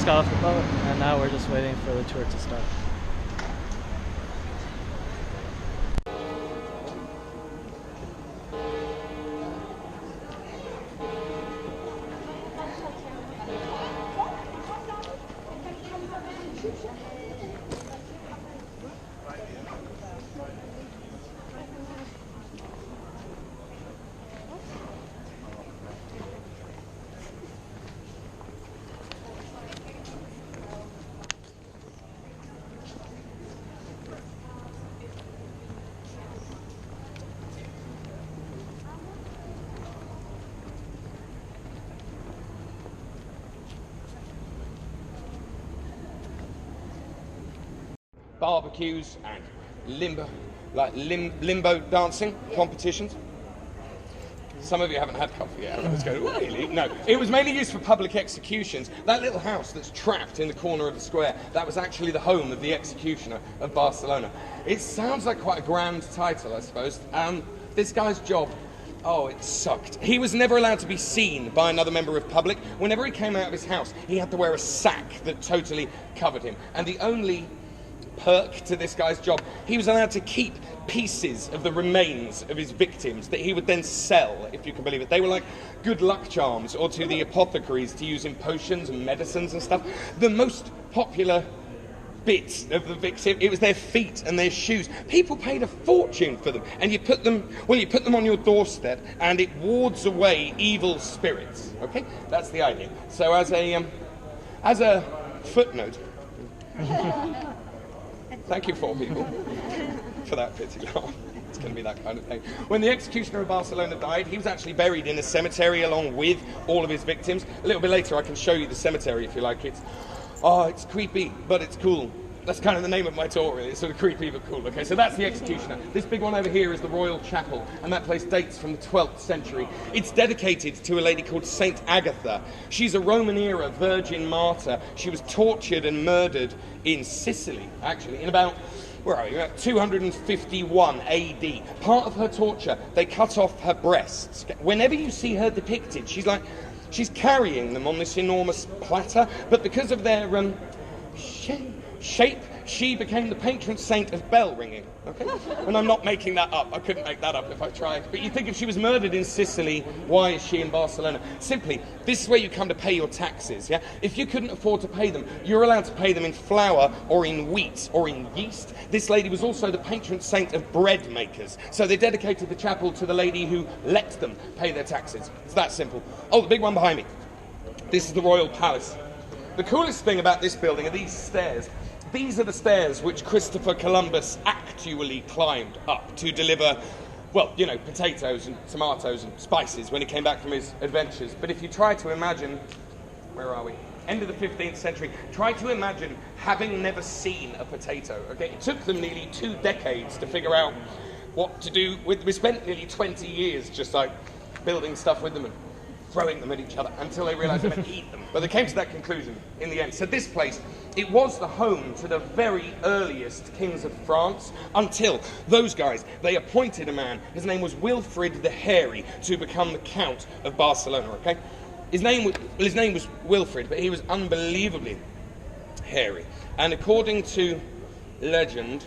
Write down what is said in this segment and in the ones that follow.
just got off the boat, and now we're just waiting for the tour to start. Barbecues and limbo dancing competitions. Some of you haven't had coffee yet. I was going, really? No. It was mainly used for public executions. That little house that's trapped in the corner of the square, that was actually the home of the executioner of Barcelona. It sounds like quite a grand title, I suppose. This guy's job, oh, it sucked. He was never allowed to be seen by another member of public. Whenever he came out of his house, he had to wear a sack that totally covered him. And the only perk to this guy's job, he was allowed to keep pieces of the remains of his victims that he would then sell, if you can believe it. They were like good luck charms, or to the apothecaries to use in potions and medicines and stuff. The most popular bits of the victim, it was their feet and their shoes. People paid a fortune for them, and you put them on your doorstep, and it wards away evil spirits. Okay, that's the idea. So as a footnote, thank you, 4 people, for that pity laugh. It's going to be that kind of thing. When the executioner of Barcelona died, he was actually buried in a cemetery along with all of his victims. A little bit later, I can show you the cemetery if you like. It's creepy, but it's cool. That's kind of the name of my tour, really. It's sort of creepy but cool. Okay, so that's the executioner. This big one over here is the Royal Chapel, and that place dates from the 12th century. It's dedicated to a lady called Saint Agatha. She's a Roman-era virgin martyr. She was tortured and murdered in Sicily, actually, in about 251 AD. Part of her torture, they cut off her breasts. Whenever you see her depicted, she's carrying them on this enormous platter, but because of their shape, she became the patron saint of bell ringing. Okay? And I'm not making that up. I couldn't make that up if I tried. But you think if she was murdered in Sicily, why is she in Barcelona? Simply, this is where you come to pay your taxes, yeah? If you couldn't afford to pay them, you're allowed to pay them in flour or in wheat or in yeast. This lady was also the patron saint of bread makers. So they dedicated the chapel to the lady who let them pay their taxes. It's that simple. Oh, the big one behind me. This is the Royal Palace. The coolest thing about this building are these stairs. These are the stairs which Christopher Columbus actually climbed up to deliver, well, you know, potatoes and tomatoes and spices when he came back from his adventures. But if you try to imagine, where are we? End of the 15th century. Try to imagine having never seen a potato. Okay, it took them nearly 2 decades to figure out what to do with. We spent nearly 20 years just like building stuff with them and throwing them at each other until they realised they meant to eat them. But they came to that conclusion in the end. So this place, it was the home to the very earliest kings of France until those guys, they appointed a man. His name was Wilfrid the Hairy to become the Count of Barcelona, okay? His name was Wilfrid, but he was unbelievably hairy. And according to legend,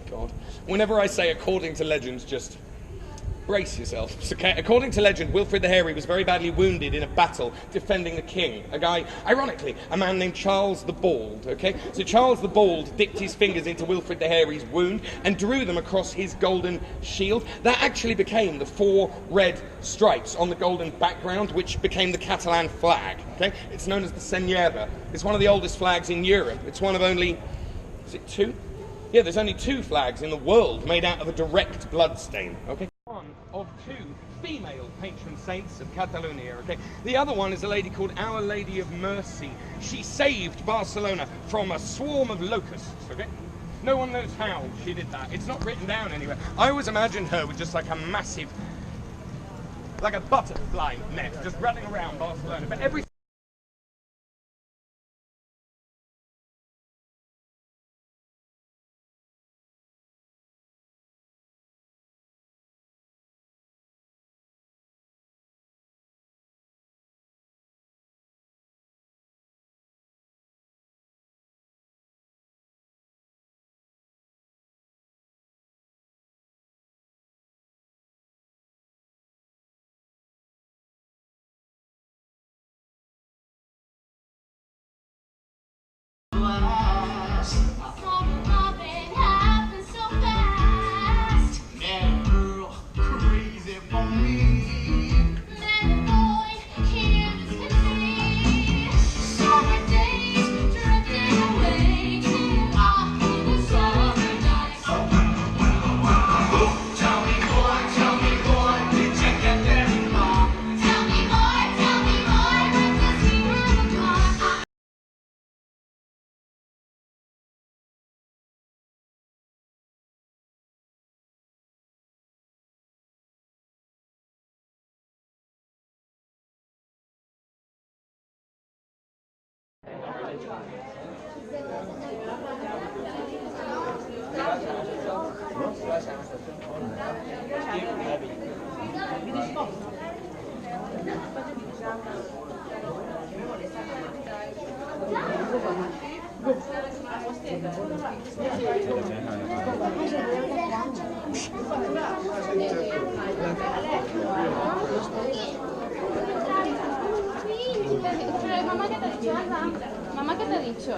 God, whenever I say according to legends, just brace yourself. Okay? According to legend, Wilfrid the Hairy was very badly wounded in a battle defending the king. A guy, ironically, a man named Charles the Bald. Okay? So Charles the Bald dipped his fingers into Wilfrid the Hairy's wound and drew them across his golden shield. That actually became the 4 red stripes on the golden background, which became the Catalan flag. Okay? It's known as the Senyera. It's one of the oldest flags in Europe. It's one of only, is it 2? Yeah, there's only 2 flags in the world made out of a direct blood stain. Okay? One of 2 female patron saints of Catalonia, okay? The other one is a lady called Our Lady of Mercy. She saved Barcelona from a swarm of locusts, okay? No one knows how she did that. It's not written down anywhere. I always imagined her with just like a massive, like a butterfly net, just running around Barcelona. But every Mamá, ¿qué te ha dicho? Mamá, ¿qué te ha dicho?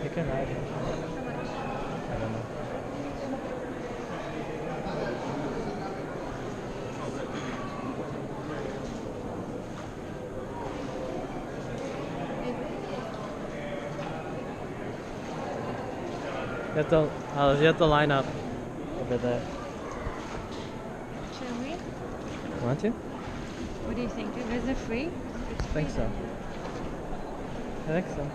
You can ride. I don't know. You have to line up over there. Shall we? Want to? What do you think? Is it free? I think so. I think so.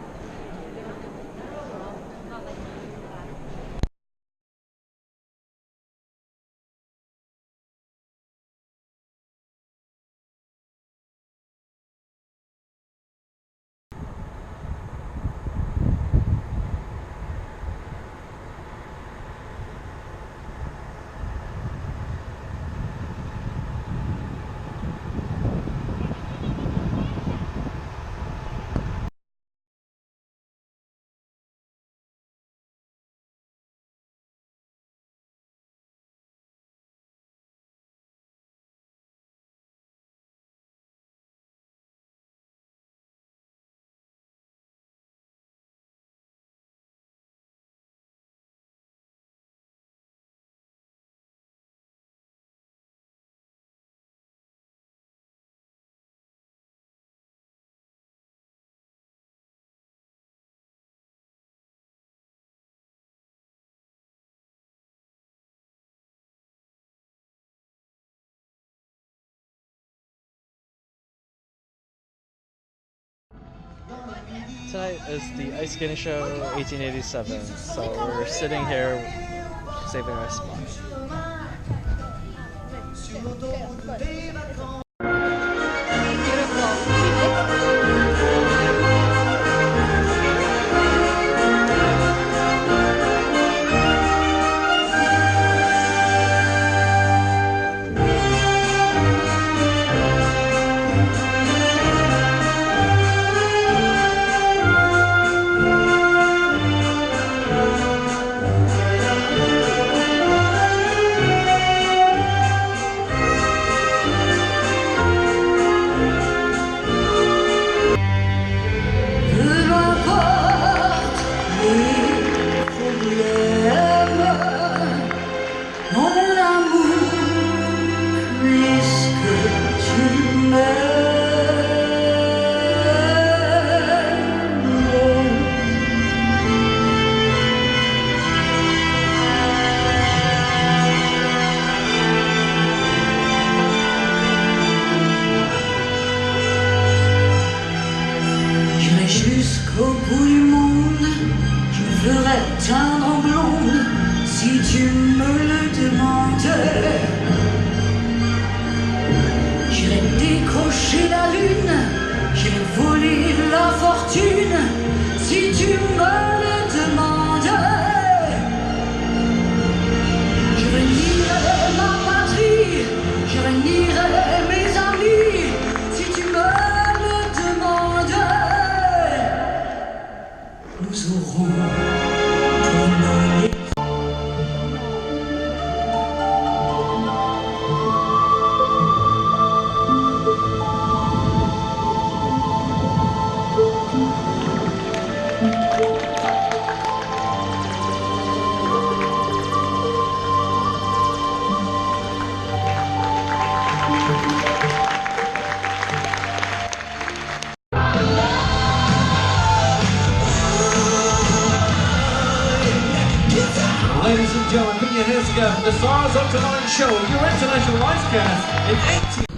Tonight is the ice skating show 1887, so we're sitting here saving our spot. Si tu me le demandes, j'irai décrocher la lune, j'irai voler la fortune. Si tu me le demandes, je renierai ma patrie, je renierai mes amis. Si tu me le demandes, nous aurons pour nos Ladies and gentlemen, put your hands together for the Stars of Tonight show, your international icecast in 18...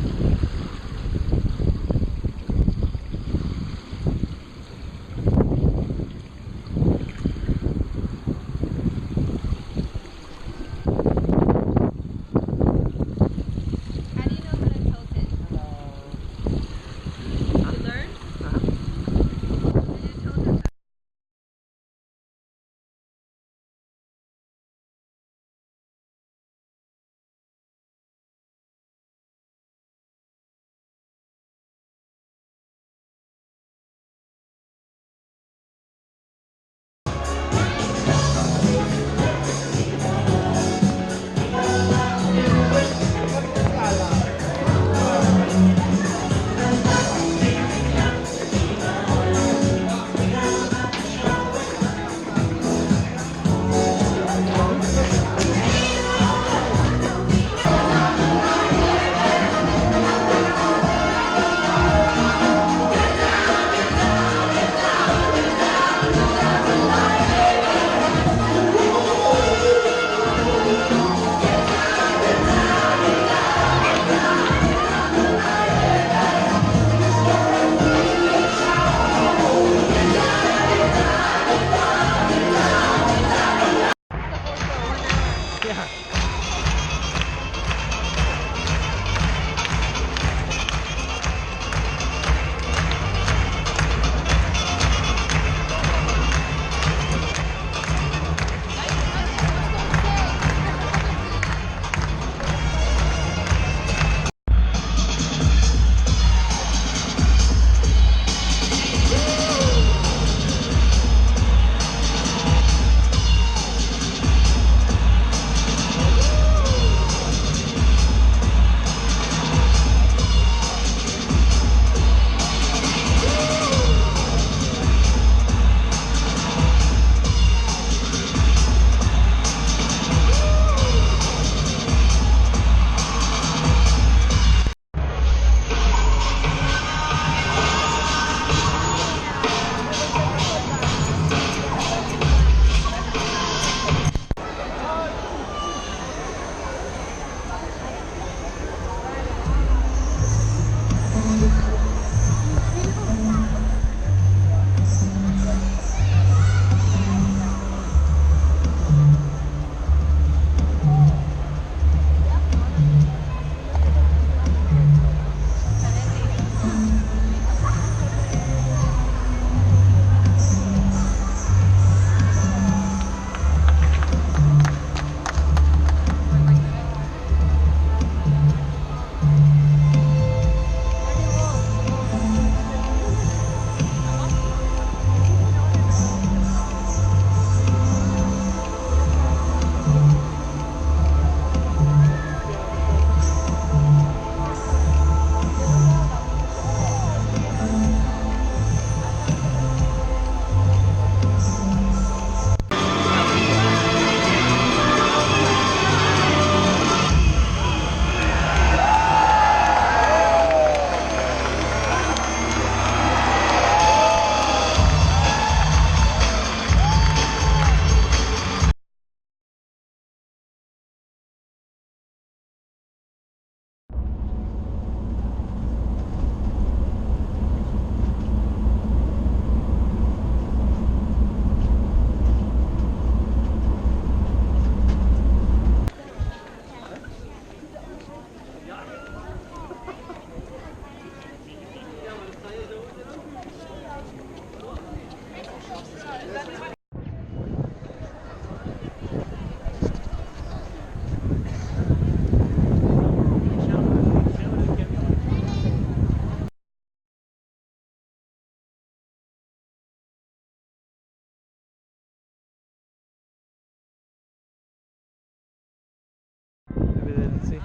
See?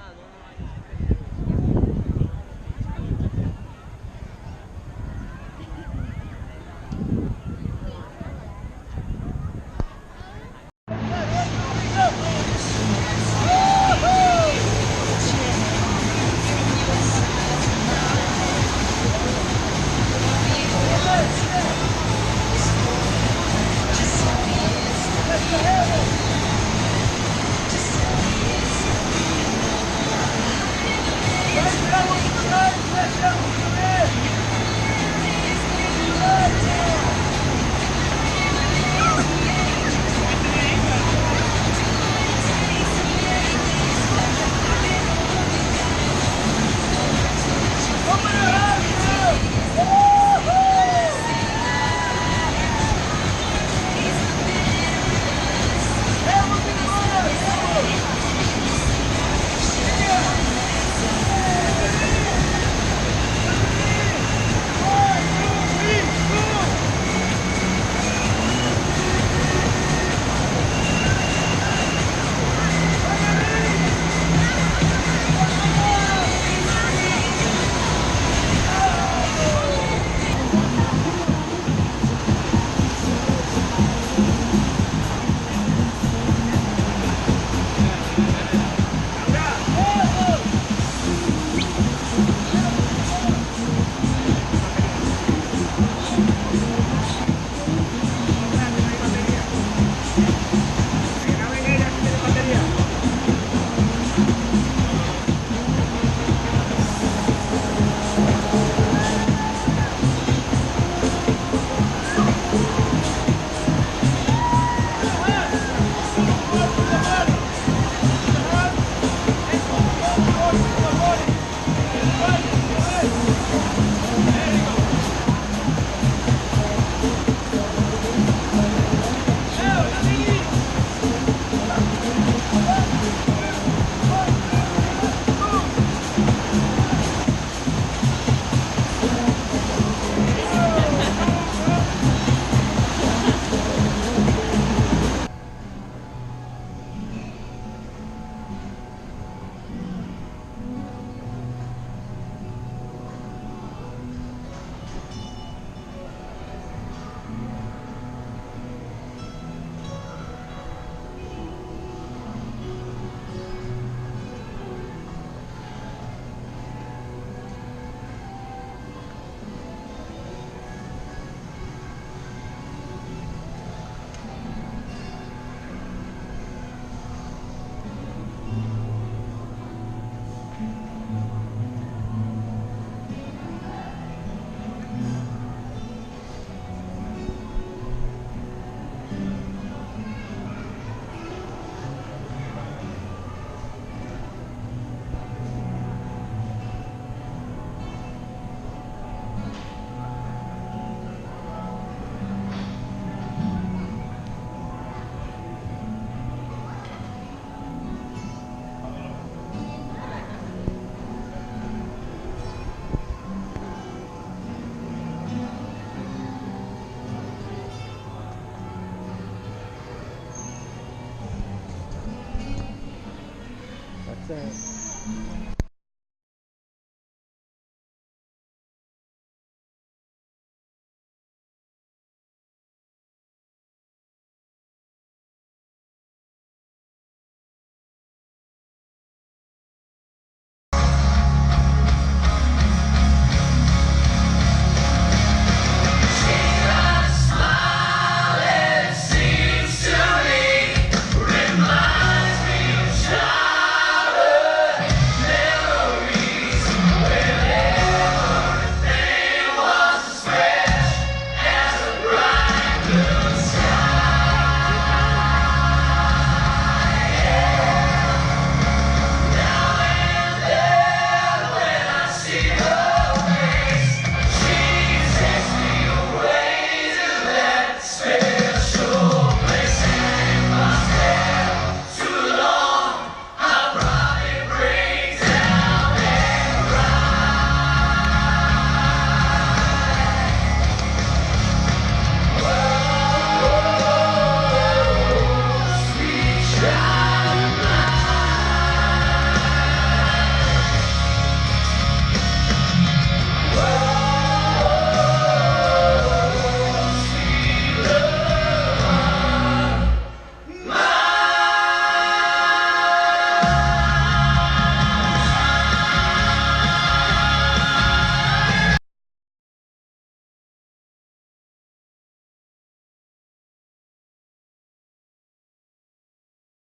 That's it.